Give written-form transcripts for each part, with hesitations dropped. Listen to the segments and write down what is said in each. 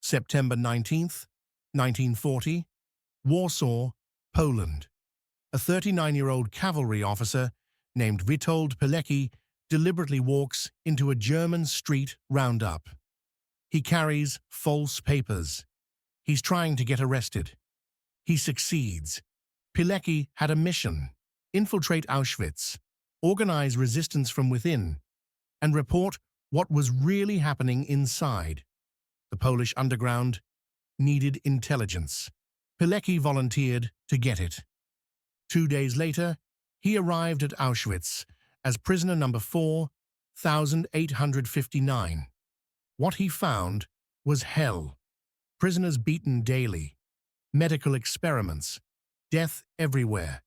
September 19th, 1940, Warsaw, Poland. A 39-year-old cavalry officer named Witold Pilecki deliberately walks into a German street roundup. He carries false papers. He's trying to get arrested. He succeeds. Pilecki had a mission: infiltrate Auschwitz, organize resistance from within, and report what was really happening inside. The Polish underground needed intelligence. Pilecki volunteered to get it. 2 days later, he arrived at Auschwitz as prisoner number 4,859. What he found was hell. Prisoners beaten daily, medical experiments, death everywhere.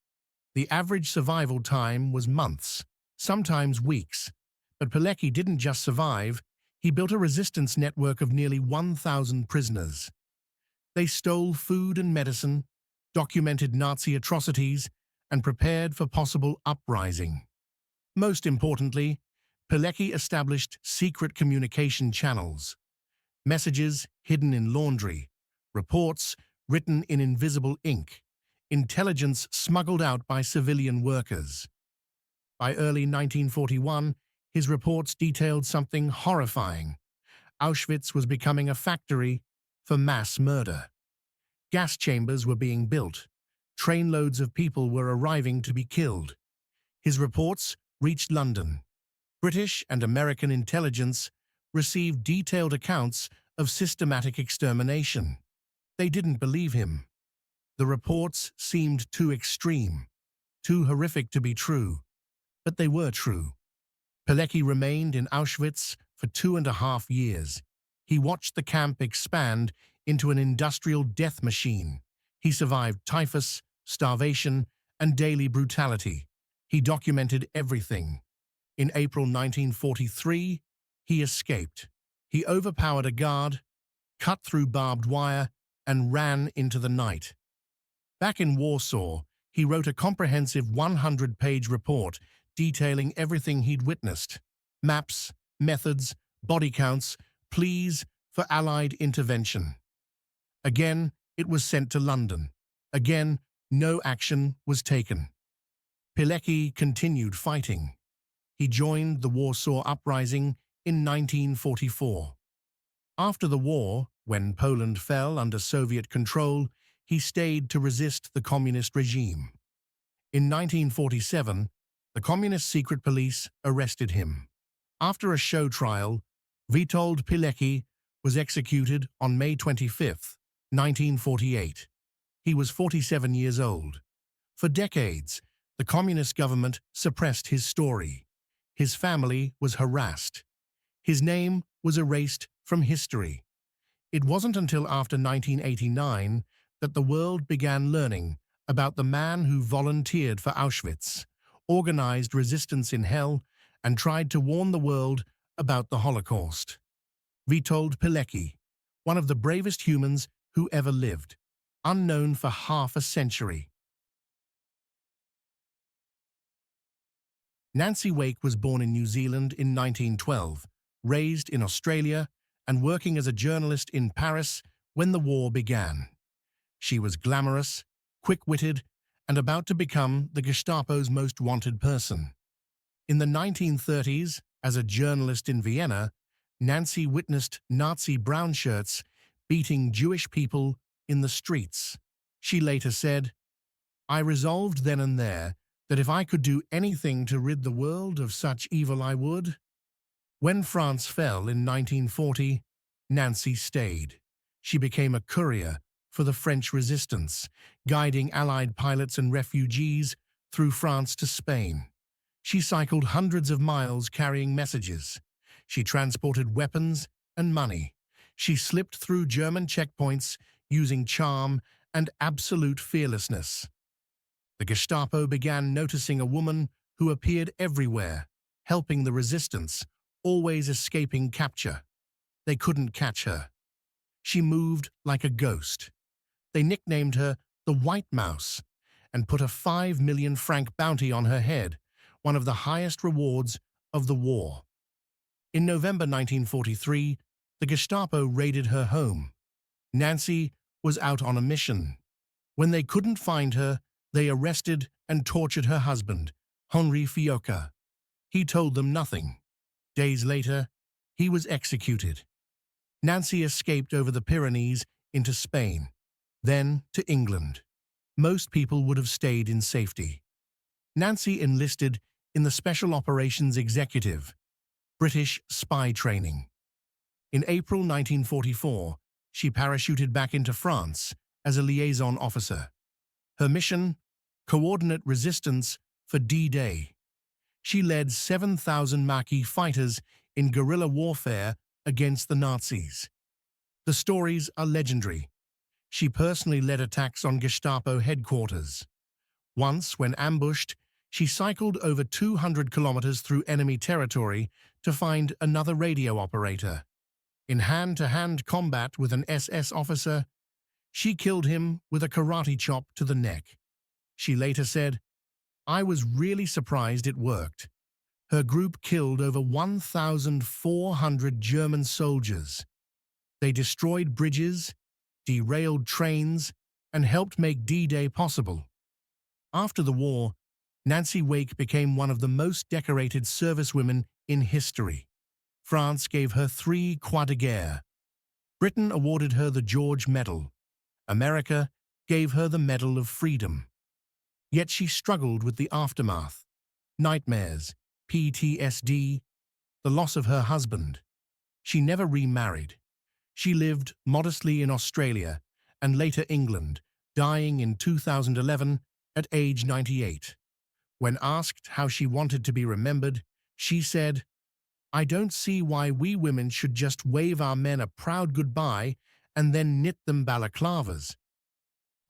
The average survival time was months, sometimes weeks. But Pilecki didn't just survive, he built a resistance network of nearly 1,000 prisoners. They stole food and medicine, documented Nazi atrocities, and prepared for possible uprising. Most importantly, Pilecki established secret communication channels. Messages hidden in laundry, reports written in invisible ink, intelligence smuggled out by civilian workers. By early 1941, his reports detailed something horrifying. Auschwitz was becoming a factory for mass murder. Gas chambers were being built. Trainloads of people were arriving to be killed. His reports reached London. British and American intelligence received detailed accounts of systematic extermination. They didn't believe him. The reports seemed too extreme, too horrific to be true. But they were true. Pilecki remained in Auschwitz for 2.5 years. He watched the camp expand into an industrial death machine. He survived typhus, starvation, and daily brutality. He documented everything. In April 1943, he escaped. He overpowered a guard, cut through barbed wire, and ran into the night. Back in Warsaw, he wrote a comprehensive 100-page report detailing everything he'd witnessed: maps, methods, body counts, pleas for Allied intervention. Again, it was sent to London. Again, no action was taken. Pilecki continued fighting. He joined the Warsaw Uprising in 1944. After the war, when Poland fell under Soviet control, he stayed to resist the communist regime. In 1947, the communist secret police arrested him. After a show trial, Witold Pilecki was executed on May 25, 1948. He was 47 years old. For decades, the communist government suppressed his story. His family was harassed. His name was erased from history. It wasn't until after 1989 that the world began learning about the man who volunteered for Auschwitz, organized resistance in hell, and tried to warn the world about the Holocaust. Witold Pilecki, one of the bravest humans who ever lived, unknown for half a century. Nancy Wake was born in New Zealand in 1912, raised in Australia, and working as a journalist in Paris when the war began. She was glamorous, quick-witted, and about to become the Gestapo's most wanted person. In the 1930s, as a journalist in Vienna, Nancy witnessed Nazi brown shirts beating Jewish people in the streets. She later said, "I resolved then and there that if I could do anything to rid the world of such evil, I would." When France fell in 1940, Nancy stayed. She became a courier for the French resistance, guiding Allied pilots and refugees through France to Spain. She cycled hundreds of miles carrying messages. She transported weapons and money. She slipped through German checkpoints using charm and absolute fearlessness. The Gestapo began noticing a woman who appeared everywhere, helping the resistance, always escaping capture. They couldn't catch her. She moved like a ghost. They nicknamed her the White Mouse and put a 5 million franc bounty on her head, one of the highest rewards of the war. In November 1943, the Gestapo raided her home. Nancy was out on a mission. When they couldn't find her, they arrested and tortured her husband, Henri Fiocca. He told them nothing. Days later, he was executed. Nancy escaped over the Pyrenees into Spain, then to England. Most people would have stayed in safety. Nancy enlisted in the Special Operations Executive, British spy training. In April 1944, she parachuted back into France as a liaison officer. Her mission? Coordinate resistance for D-Day. She led 7,000 Maquis fighters in guerrilla warfare against the Nazis. The stories are legendary. She personally led attacks on Gestapo headquarters. Once, when ambushed, she cycled over 200 kilometers through enemy territory to find another radio operator. In hand-to-hand combat with an SS officer, she killed him with a karate chop to the neck. She later said, "I was really surprised it worked." Her group killed over 1,400 German soldiers. They destroyed bridges, derailed trains, and helped make D-Day possible. After the war, Nancy Wake became one of the most decorated servicewomen in history. France gave her 3 Croix de Guerre. Britain awarded her the George Medal. America gave her the Medal of Freedom. Yet she struggled with the aftermath. Nightmares, PTSD, the loss of her husband. She never remarried. She lived modestly in Australia and later England, dying in 2011 at age 98. When asked how she wanted to be remembered, she said, "I don't see why we women should just wave our men a proud goodbye and then knit them balaclavas."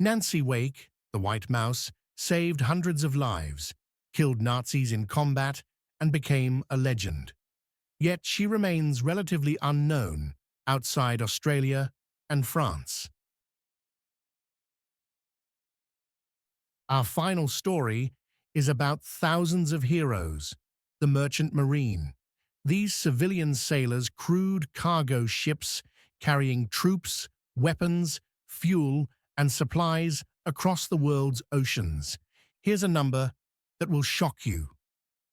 Nancy Wake, the White Mouse, saved hundreds of lives, killed Nazis in combat, and became a legend. Yet she remains relatively unknown outside Australia and France. Our final story is about thousands of heroes, the Merchant Marine. These civilian sailors crewed cargo ships carrying troops, weapons, fuel, and supplies across the world's oceans. Here's a number that will shock you.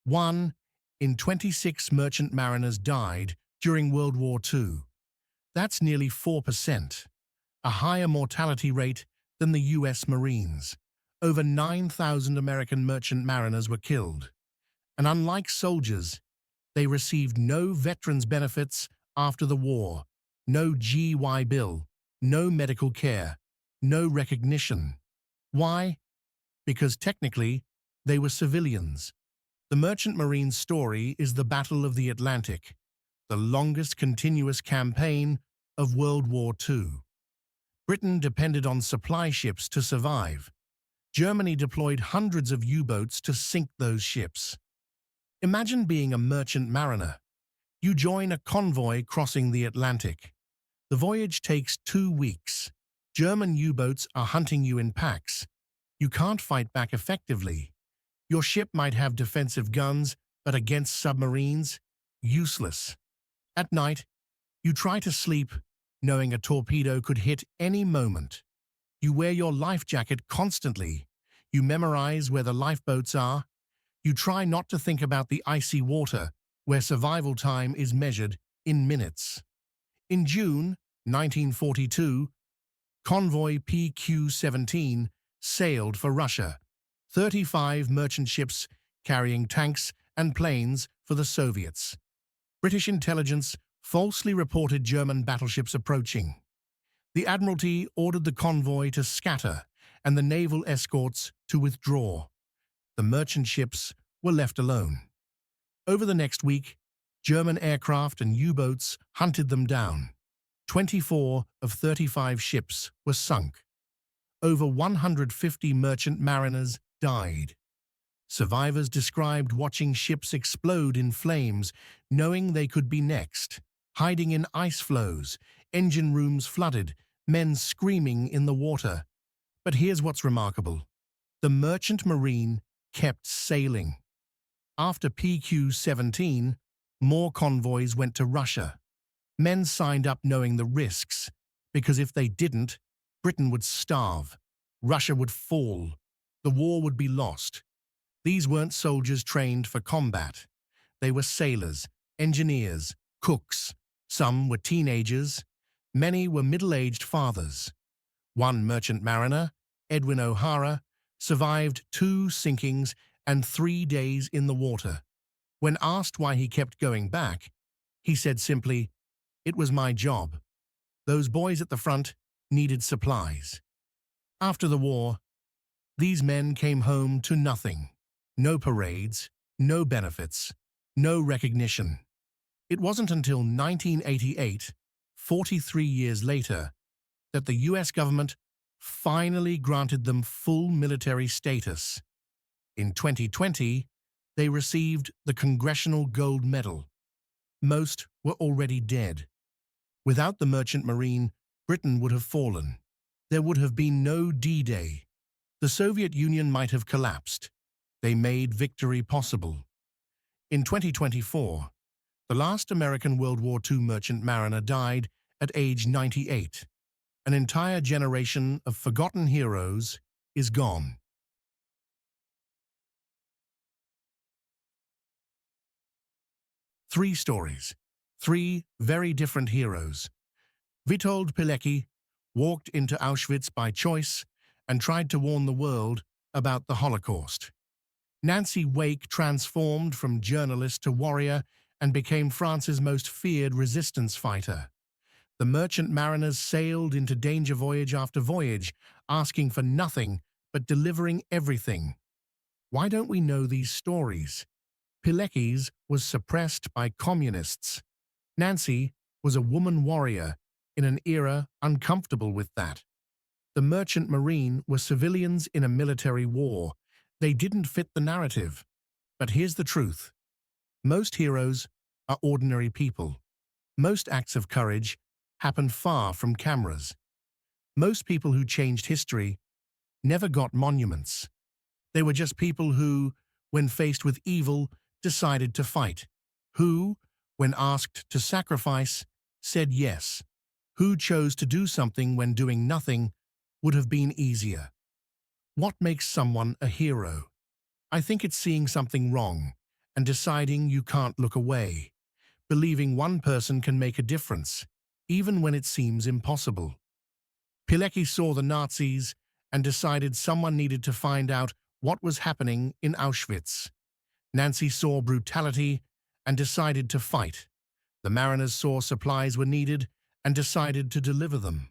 1 in 26 merchant mariners died during World War II. That's nearly 4%, a higher mortality rate than the US Marines. Over 9,000 American merchant mariners were killed. And unlike soldiers, they received no veterans benefits after the war, no GI Bill, no medical care, no recognition. Why? Because technically, they were civilians. The Merchant Marine story is the Battle of the Atlantic, the longest continuous campaign of World War II. Britain depended on supply ships to survive. Germany deployed hundreds of U-boats to sink those ships. Imagine being a merchant mariner. You join a convoy crossing the Atlantic. The voyage takes 2 weeks. German U-boats are hunting you in packs. You can't fight back effectively. Your ship might have defensive guns, but against submarines, useless. At night, you try to sleep, knowing a torpedo could hit any moment. You wear your life jacket constantly. You memorize where the lifeboats are. You try not to think about the icy water, where survival time is measured in minutes. In June 1942, convoy PQ-17 sailed for Russia. 35 merchant ships carrying tanks and planes for the Soviets. British intelligence falsely reported German battleships approaching. The Admiralty ordered the convoy to scatter and the naval escorts to withdraw. The merchant ships were left alone. Over the next week, German aircraft and U-boats hunted them down. 24 of 35 ships were sunk. Over 150 merchant mariners died. Survivors described watching ships explode in flames, knowing they could be next, hiding in ice floes, engine rooms flooded, men screaming in the water. But here's what's remarkable. The Merchant Marine kept sailing. After PQ-17, more convoys went to Russia. Men signed up knowing the risks, Because if they didn't, Britain would starve, Russia would fall, the war would be lost. These weren't soldiers trained for combat. They were sailors, engineers, cooks. Some were teenagers. Many were middle-aged fathers. One merchant mariner, Edwin O'Hara, survived 2 sinkings and 3 days in the water. When asked why he kept going back, he said simply, "It was my job. Those boys at the front needed supplies." After the war, these men came home to nothing. No parades, no benefits, no recognition. It wasn't until 1988, 43 years later, that the US government finally granted them full military status. In 2020, they received the Congressional Gold Medal. Most were already dead. Without the Merchant Marine, Britain would have fallen. There would have been no D-Day. The Soviet Union might have collapsed. They made victory possible. In 2024, the last American World War II merchant mariner died at age 98. An entire generation of forgotten heroes is gone. 3 stories, 3 very different heroes. Witold Pilecki walked into Auschwitz by choice and tried to warn the world about the Holocaust. Nancy Wake transformed from journalist to warrior and became France's most feared resistance fighter. The merchant mariners sailed into danger voyage after voyage, asking for nothing but delivering everything. Why don't we know these stories? Pilecki's was suppressed by communists. Nancy was a woman warrior in an era uncomfortable with that. The merchant marine were civilians in a military war. They didn't fit the narrative. But here's the truth. Most heroes are ordinary people. Most acts of courage happen far from cameras. Most people who changed history never got monuments. They were just people who, when faced with evil, decided to fight. Who, when asked to sacrifice, said yes. Who chose to do something when doing nothing would have been easier. What makes someone a hero? I think it's seeing something wrong and deciding you can't look away. Believing one person can make a difference, even when it seems impossible. Pilecki saw the Nazis and decided someone needed to find out what was happening in Auschwitz. Nancy saw brutality and decided to fight. The mariners saw supplies were needed and decided to deliver them.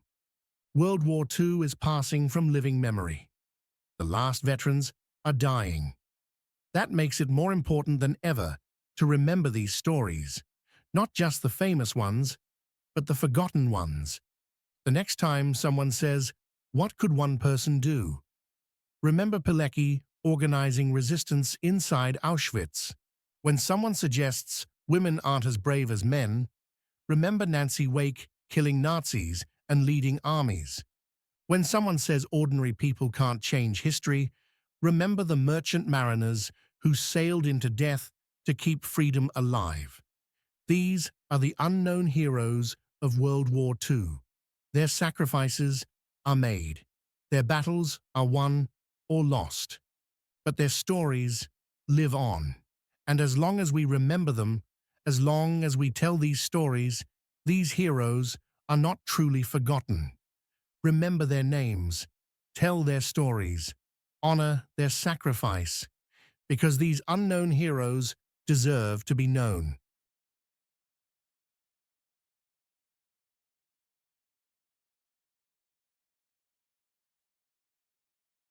World War II is passing from living memory. The last veterans are dying. That makes it more important than ever to remember these stories, not just the famous ones, but the forgotten ones. The next time someone says, "What could one person do?" remember Pilecki organizing resistance inside Auschwitz. When someone suggests women aren't as brave as men, remember Nancy Wake killing Nazis and leading armies. When someone says ordinary people can't change history, remember the merchant mariners who sailed into death to keep freedom alive. These are the unknown heroes of World War II. Their sacrifices are made. Their battles are won or lost. But their stories live on. And as long as we remember them, as long as we tell these stories, these heroes are not truly forgotten. Remember their names, tell their stories, honor their sacrifice, because these unknown heroes deserve to be known.